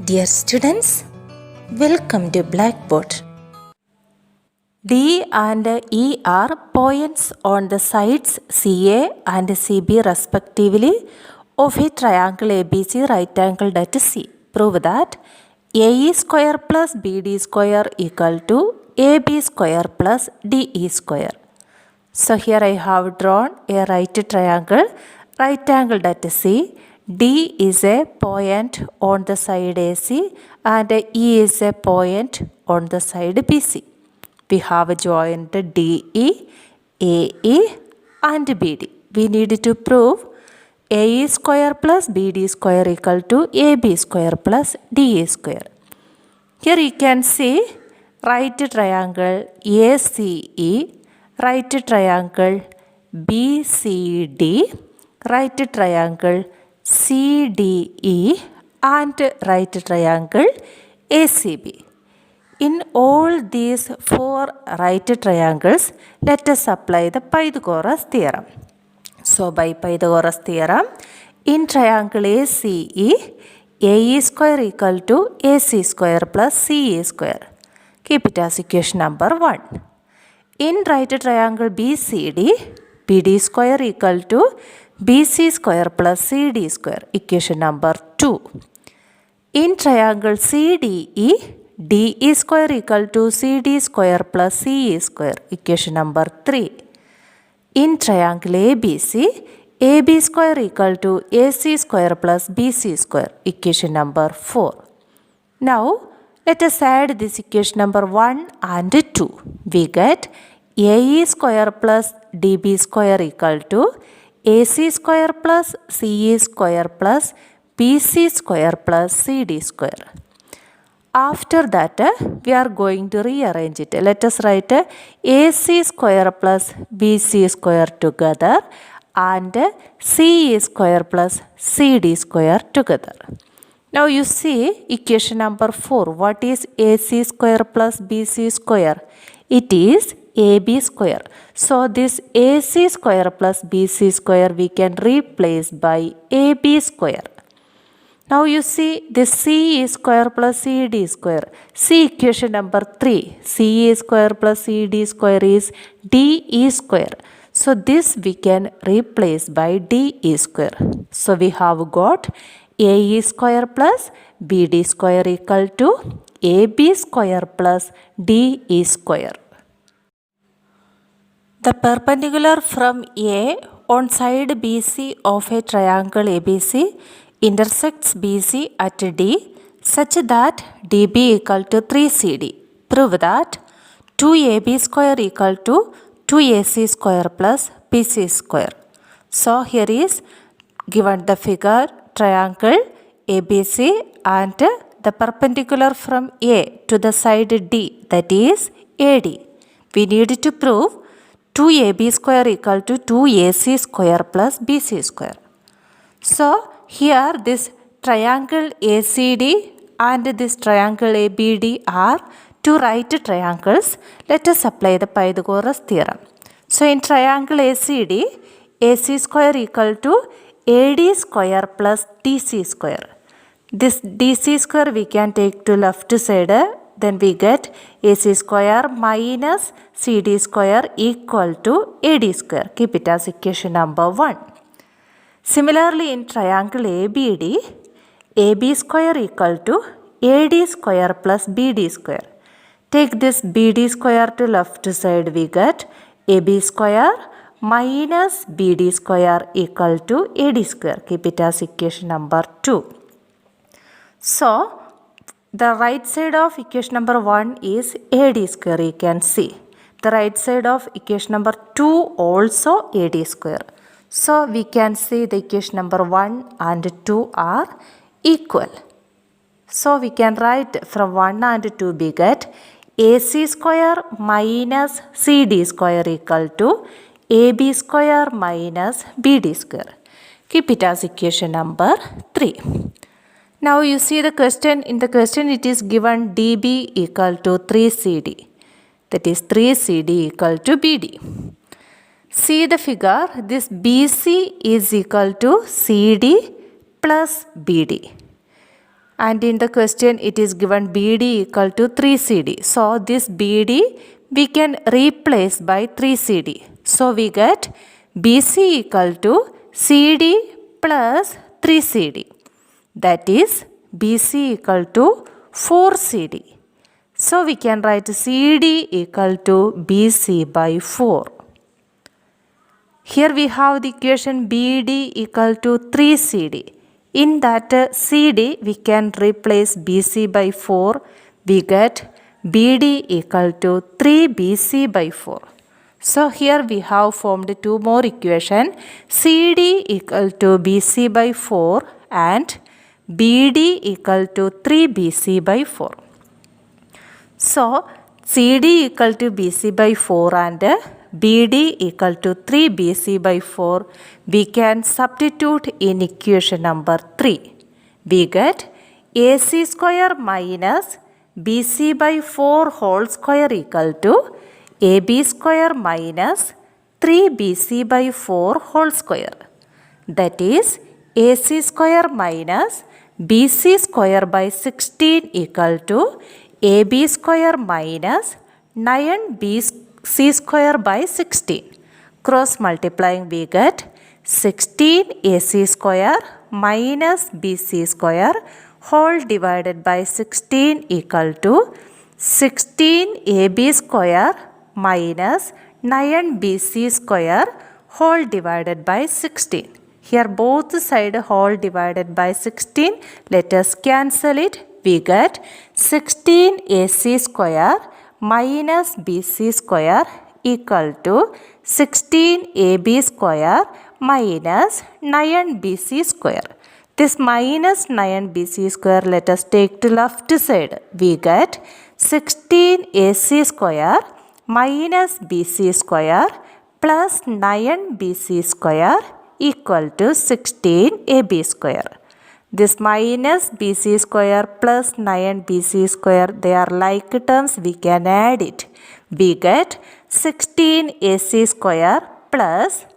Dear students, welcome to Blackboard. D and E are points on the sides CA and CB respectively of a triangle ABC right angled at C. Prove that AE square plus BD square equal to AB square plus DE square. So here I have drawn a right triangle angled at C. D is a point on the side AC and E is a point on the side BC. We have joined DE, AE and BD. We need to prove AE square plus BD square equal to AB square plus DE square. Here you can see right triangle ACE, right triangle BCD, right triangle CDE and right triangle ACB. In all these four right triangles, let us apply the Pythagoras theorem. So by Pythagoras theorem, in triangle ACE, AE square equal to AC square plus CE square. Keep it as equation number 1. In right triangle BCD, BD square equal to BC square plus CD square. Equation number 2. In triangle CDE, DE square equal to CD square plus CE square. Equation number 3. In triangle ABC, AB square equal to AC square plus BC square. Equation number 4. Now, let us add this equation number 1 and 2. We get AE square plus DB square equal to AC square plus CE square plus BC square plus CD square. After that, we are going to rearrange it. Let us write AC square plus BC square together and CE square plus CD square together. Now you see equation number 4. What is AC square plus BC square? It is AB square. So this AC square plus BC square we can replace by AB square. Now you see this CE square plus CD square. See equation number 3. CE square plus CD square is DE square. So this we can replace by DE square. So we have got AE square plus BD square equal to AB square plus DE square. The perpendicular from A on side BC of a triangle ABC intersects BC at D such that DB equal to 3CD. Prove that 2AB square equal to 2AC square plus BC square. So here is given the figure triangle ABC and the perpendicular from A to the side D, that is AD. We need to prove 2AB square equal to 2AC square plus BC square. So here this triangle ACD and this triangle ABD are two right triangles. Let us apply the Pythagoras theorem. So in triangle ACD, AC square equal to AD square plus DC square. This DC square we can take to left side. Then we get AC square minus CD square equal to AD square. Keep it as equation number 1. Similarly, in triangle ABD, AB square equal to AD square plus BD square. Take this BD square to left side, we get AB square minus BD square equal to AD square. Keep it as equation number 2. So, the right side of equation number 1 is AD square, you can see. The right side of equation number 2 also AD square. So we can see the equation number 1 and 2 are equal. So we can write from 1 and 2 we get AC square minus CD square equal to AB square minus BD square. Keep it as equation number 3. Now you see the question. In the question it is given DB equal to 3CD. That is 3CD equal to BD. See the figure. This BC is equal to CD plus BD. and in the question it is given BD equal to 3CD. So this BD we can replace by 3CD. So we get BC equal to CD plus 3CD. That is BC equal to 4CD. So we can write CD equal to BC by 4. Here we have the equation BD equal to 3CD. In that CD we can replace BC by 4. We get BD equal to 3BC by 4. So here we have formed two more equations. CD equal to BC by 4 and BD equal to 3BC by 4. So CD equal to BC by 4 and BD equal to 3BC by 4, we can substitute in equation number 3. We get AC square minus BC by 4 whole square equal to AB square minus 3BC by 4 whole square. That is AC square minus BC square by 16 equal to AB square minus 9BC square by 16. Cross multiplying we get 16 AC square minus BC square whole divided by 16 equal to 16 AB square minus 9BC square whole divided by 16. Here both side whole divided by 16. Let us cancel it. We get 16 AC square minus BC square equal to 16 AB square minus 9BC square. This minus 9BC square let us take to left side. We get 16 AC square minus BC square plus 9BC square equal to 16 AB square. This minus BC square plus 9BC square, they are like terms, we can add it. We get 16 AC square plus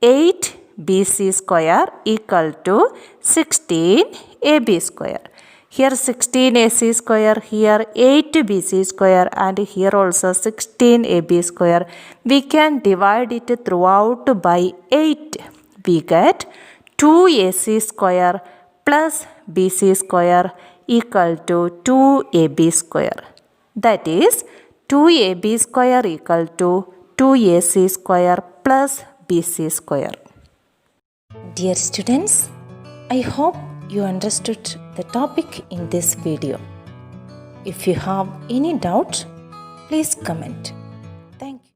8 BC square equal to 16 AB square. Here 16 AC square, here 8 BC square and here also 16 AB square. We can divide it throughout by 8. We get 2 AC square plus BC square equal to 2AB square. That is 2AB square equal to 2AC square plus BC square. Dear students, I hope you understood the topic in this video. If you have any doubt, please comment.